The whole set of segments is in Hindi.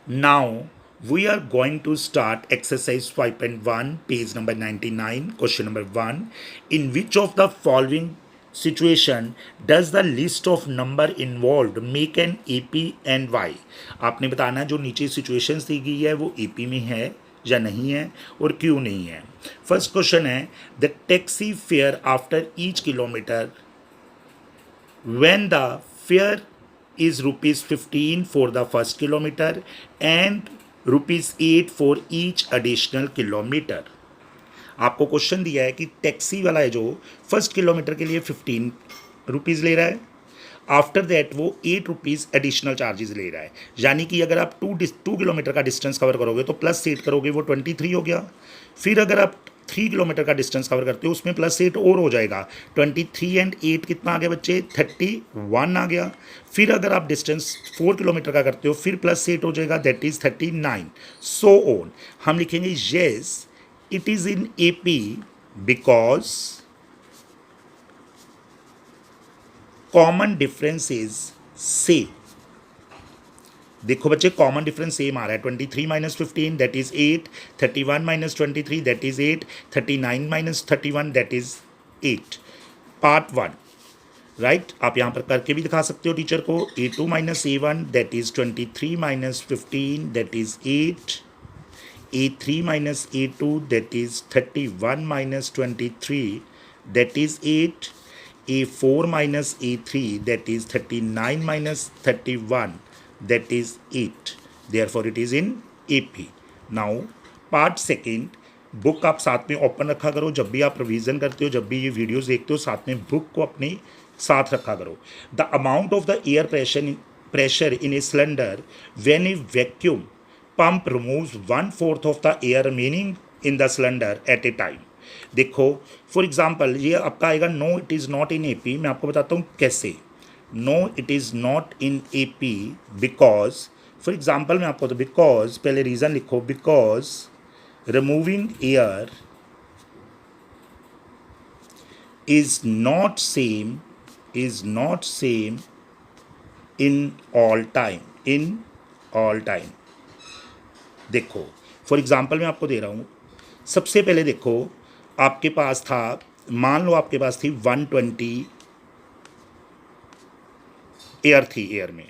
Now we are going to start exercise 5.1, page number 99, question number 1. In which of the following situation does the list of number involved make an AP and Y? आपने बताना जो नीचे situations दी गई है वो AP में है या नहीं है और क्यों नहीं है. फर्स्ट क्वेश्चन है the taxi fare after each kilometre when the fare is rupees 15 for the first kilometer and rupees 8 for each additional kilometer. आपको क्वेश्चन दिया है कि टैक्सी वाला है जो फर्स्ट किलोमीटर के लिए 15 रुपीज़ ले रहा है, आफ्टर दैट वो 8 रुपीज़ एडिशनल चार्जेस ले रहा है. यानी कि अगर आप 2 किलोमीटर का डिस्टेंस कवर करोगे तो +8 करोगे वो 23 हो गया. फिर अगर आप 3 किलोमीटर का डिस्टेंस कवर करते हो उसमें +8 और हो जाएगा. 23 एंड 8 कितना आ गया बच्चे? 31 आ गया. फिर अगर आप डिस्टेंस 4 किलोमीटर का करते हो फिर +8 हो जाएगा, दैट इज़ 39. So on. हम लिखेंगे yes it is in AP because common difference is same. देखो बच्चे कॉमन डिफरेंस सेम आ रहा है. 23 minus 15 that is 8, 31 minus 23 that is 8, 39 minus 31 that is 8. Part 1 right. आप यहाँ पर करके भी दिखा सकते हो टीचर को. A2 minus A1 that is 23 minus 15 that is 8, A3 minus A2 that is 31 minus 23 that is 8, A4 minus A3 that is 39 minus 31 that is 8. Therefore it is in AP. Now part second, book आप साथ में ओपन रखा करो. जब भी आप रिवीजन करते हो, जब भी ये वीडियोस देखते हो, साथ में बुक को अपने साथ रखा करो. The amount of the air pressure in a cylinder when a vacuum pump removes 1/4 of the air remaining in the cylinder at a time. देखो फॉर एग्जाम्पल ये आपका आएगा no it is not in AP. मैं आपको बताता हूँ कैसे. No it is not in AP because for example मैं आपको तो बिकॉज पहले रीज़न लिखो. Because removing air is not same in all time. देखो फॉर एग्जाम्पल मैं आपको दे रहा हूँ. सबसे पहले देखो आपके पास था, मान लो आपके पास थी 120 एयर थी एयर में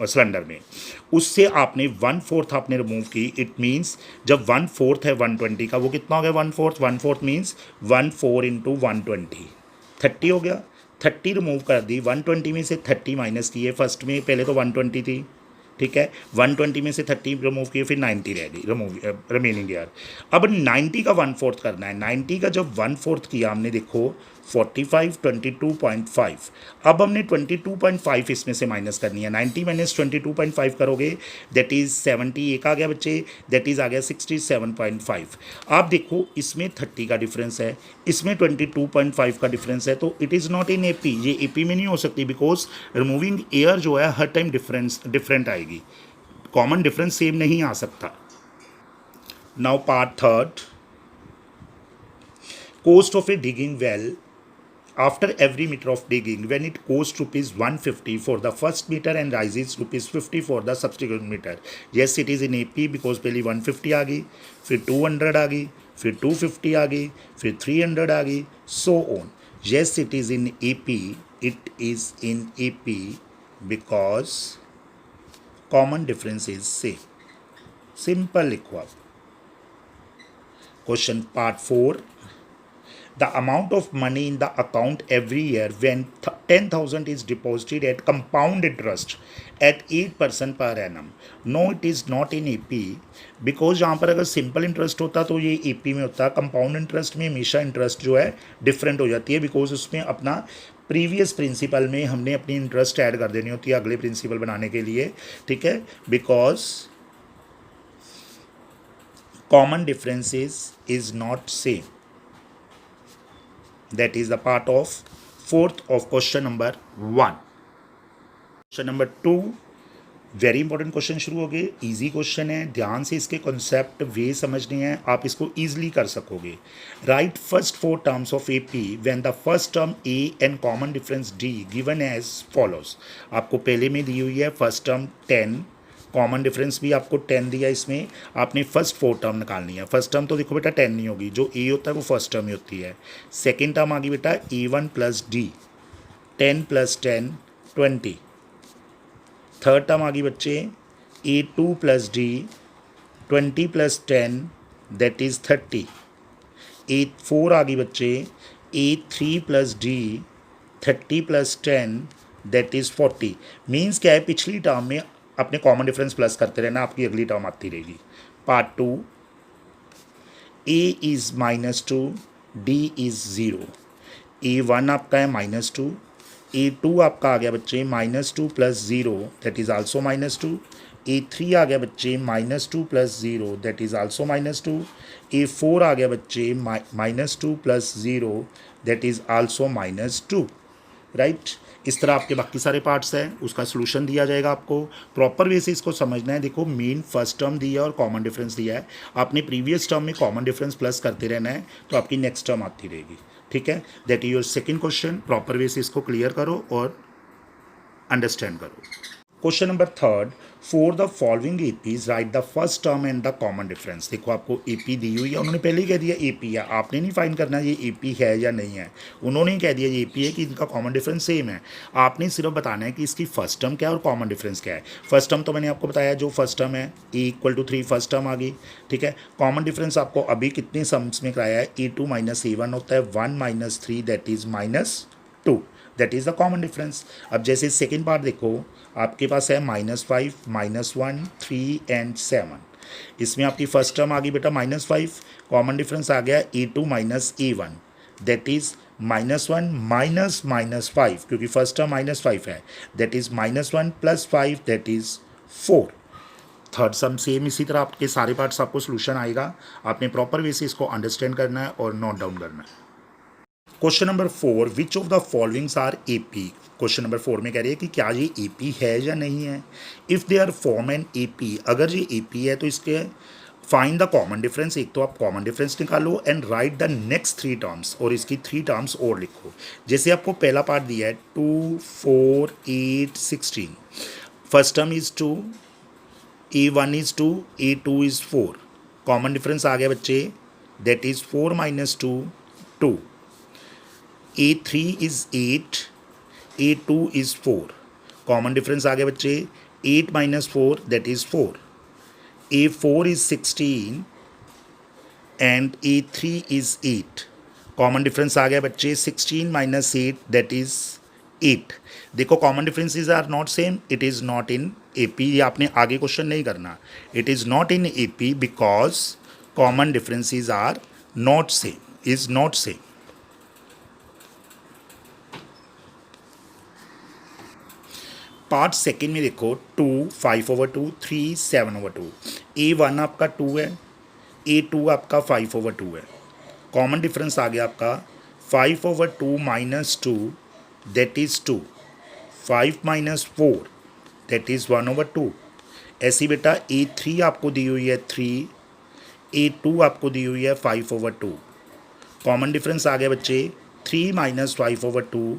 सिलेंडर में. उससे आपने 1/4 आपने रिमूव की. इट मीन्स जब 1/4 है 120 का वो कितना हो गया? 1/4 मीन्स 14 इंटू 120 30 हो गया. 30 रिमूव कर दी. 120 में से 30 माइनस किए. फर्स्ट में पहले तो 120 थी, ठीक है. 120 में से 30 रिमूव किए फिर 90 रह गई रिमेनिंग ईयर. अब 90 का 1/4 करना है. 90 का जब 1/4 किया हमने देखो 45 22.5. अब हमने 22.5 इसमें से माइनस करनी है. 90 माइनस 22.5 करोगे दैट इज़ 70. एक आ गया बच्चे, दैट इज़ आ गया 67.5. आप देखो इसमें 30 का डिफरेंस है, इसमें 22.5 का डिफरेंस है. तो it is not in AP. ये AP में नहीं हो सकती बिकॉज रिमूविंग एयर जो है हर टाइम डिफरेंट आएगी. कॉमन डिफरेंस सेम नहीं आ सकता. Now part third. Cost of A digging well after every meter of digging when it costs rupees 150 for the first meter and rises rupees 50 for the subsequent meter. Yes it is in AP because पहली 150 आ गई, फिर 200 आ गई, फिर 250 आ गई, फिर 300 आ गई, so on. Yes it is in AP. It is in AP because common difference is same. Simple लिखो आप. Question part 4. The amount of money in the account every year when 10,000 is deposited at compound interest at 8% per annum. No, it is not in AP because यहाँ पर अगर सिंपल इंटरेस्ट होता तो ये AP में होता. कंपाउंड इंटरेस्ट में हमेशा इंटरेस्ट जो है डिफरेंट हो जाती है बिकॉज उसमें अपना प्रीवियस प्रिंसिपल में हमने अपनी इंटरेस्ट ऐड कर देनी होती है अगले प्रिंसिपल बनाने के लिए, ठीक है. Because common differences is not same. That is the part of fourth of question number 1. Question number 2 very important question शुरू हो गए. ईजी क्वेश्चन है, ध्यान से इसके कॉन्सेप्ट वे समझने हैं, आप इसको ईजिली कर सकोगे. Write first 4 terms of AP when the first term A and common difference D given as follows. आपको पहले में दी हुई है फर्स्ट टर्म 10, कॉमन डिफरेंस भी आपको 10 दिया, इसमें आपने फर्स्ट 4 टर्म निकालनी है। फर्स्ट टर्म तो देखो बेटा 10 नहीं होगी, जो ए होता है वो फर्स्ट टर्म ही होती है। सेकेंड टर्म आ गई बेटा A1 plus D, 10 plus 10 20। Third term आ गई बच्चे A2 plus D, 20 plus 10 that is 30। A4 आ गई बच्चे A3 plus D, 30 plus 10 that is 40। Means क्या है, पिछली टर्म में अपने कॉमन डिफरेंस प्लस करते रहना, आपकी अगली टर्म आती रहेगी। Part 2, A is -2, D is 0। A1 आपका है -2, A2 आपका आ गया बच्चे -2 plus 0 that is also -2। A3 आ गया बच्चे -2 plus 0 that is also -2। A4 आ गया बच्चे -2 plus 0 that is also -2। Right, इस तरह आपके बाकी सारे पार्ट्स हैं, उसका सोल्यूशन दिया जाएगा आपको। प्रॉपर वे से इसको समझना है। देखो मेन फर्स्ट टर्म दिया और कॉमन डिफरेंस दिया है, आपने प्रीवियस टर्म में कॉमन डिफरेंस प्लस करते रहना है, तो आपकी नेक्स्ट टर्म आती रहेगी। ठीक है, that is your second question. Proper way से इसको क्लियर करो और अंडरस्टैंड करो। Question number third, for the following APs right the first term and the common difference. देखो आपको एपी दी हुई है, उन्होंने पहले ही कह दिया एपी है, आपने नहीं फाइंड करना ये एपी है या नहीं है, उन्होंने ही कह दिया ये एपी है कि इनका कॉमन डिफरेंस सेम है। आपने सिर्फ बताना है कि इसकी फर्स्ट टर्म क्या है और कॉमन डिफरेंस क्या है। फर्स्ट टर्म तो मैंने आपको बताया, जो फर्स्ट टर्म है E = 3 फर्स्ट टर्म आ गई। ठीक है, कॉमन डिफरेंस आपको अभी कितने सम्स में कराया है, A2 - A1 होता है 1 - 3 that is -2, that is the common difference. अब जैसे सेकेंड पार्ट देखो, आपके पास है -5, -1, 3 एंड 7। इसमें आपकी फर्स्ट टर्म आ गई बेटा -5, कॉमन डिफरेंस आ गया A2 - A1 that is -1 minus -5, क्योंकि फर्स्ट टर्म -5 है, that is -1 + 5 that is 4। Third some same इसी तरह आपके सारे पार्ट्स आपको सोल्यूशन आएगा। आपने प्रॉपर वे से इसको अंडरस्टैंड करना है और नोट डाउन करना है। Question number 4, which of the followings are AP. Question number 4 में कह रही है कि क्या ये एपी है या नहीं है। If they are form an AP, अगर ये एपी है तो इसके फाइंड द कॉमन डिफरेंस। एक तो आप कॉमन डिफरेंस निकालो and right the next 3 terms, और इसकी 3 टर्म्स और लिखो। जैसे आपको पहला पार्ट दिया है 2, 4, 8, 16। First term is 2, A1 is 2, A2 is 4। Common difference आ गया बच्चे, that is 4 - 2 2। A3 is 8, A2 is 4। Common difference आ गया बच्चे, 8 - 4 that is 4। A4 is 16 and A3 is 8। Common difference आ गया बच्चे, 16 - 8 दैट इज़ 8। देखो common differences are not same, it is not in AP। ये आपने आगे क्वेश्चन नहीं करना, it is not in AP because common differences are not same, is not same. Part second में देखो 2 5/2, 3 7/2। A1 आपका 2 है, A2 आपका 5/2 है। कॉमन डिफरेंस आ गया आपका 5/2 - 2 दैट इज़ 2। 5 - 4 that is 1/2। ऐसी बेटा A3 आपको दी हुई है 3, A2 आपको दी हुई है 5/2। कॉमन डिफरेंस आ गया बच्चे 3 - 5/2,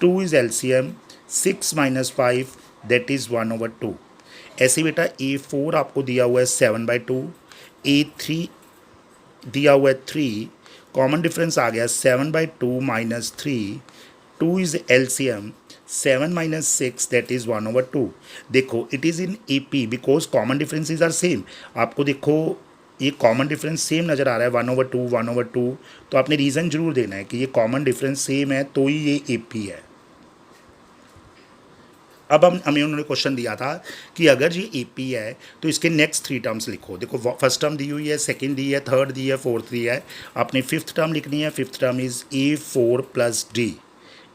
2 इज़ LCM, 6 - 5 दैट इज़ 1/2। ऐसे बेटा A4 आपको दिया हुआ है 7/2, A3 दिया हुआ है 3। कॉमन डिफरेंस आ गया 7/2 - 3, 2 इज़ LCM, 7 - 6 दैट इज़ 1/2। देखो it is in AP because common differences are same. आपको देखो ये कॉमन डिफरेंस सेम नज़र आ रहा है 1/2 1/2, तो आपने रीज़न जरूर देना है कि ये कॉमन डिफरेंस सेम है तो ही ये AP है। अब हमें उन्होंने क्वेश्चन दिया था कि अगर ये AP है तो इसके नेक्स्ट 3 टर्म्स लिखो। देखो फर्स्ट टर्म दी हुई है, सेकंड दी है, थर्ड दी है, फोर्थ दी है। आपने फिफ्थ टर्म लिखनी है। Fifth term is A4 + D।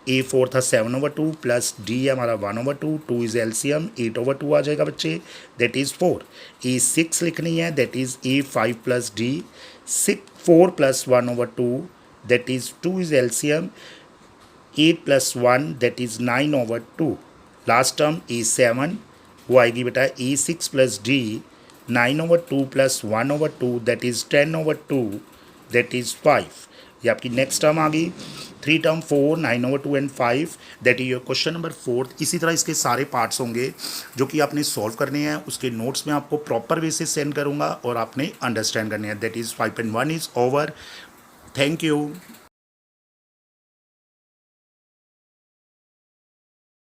A4 था 7/2 प्लस D है हमारा 1/2, 2 इज़ LCM, 8/2 आ जाएगा बच्चे, दैट इज़ 4। A6 लिखनी है, that is A5 + D, 4 + 1/2 that is 2 is LCM, 8 + 1 that is 9/2। Last term A7 वो आएगी बेटा A6 + D, 9/2 + 1/2 that is 10/2 that is 5। ये आपकी नेक्स्ट टर्म आ गई। 3 term 4, 9/2 and 5, that is your question number 4। इसी तरह इसके सारे पार्ट्स होंगे जो कि आपने सॉल्व करने हैं, उसके नोट्स में आपको प्रॉपर वे से सेंड करूँगा और आपने अंडरस्टैंड करने हैं। That is 5.1 is over. Thank you.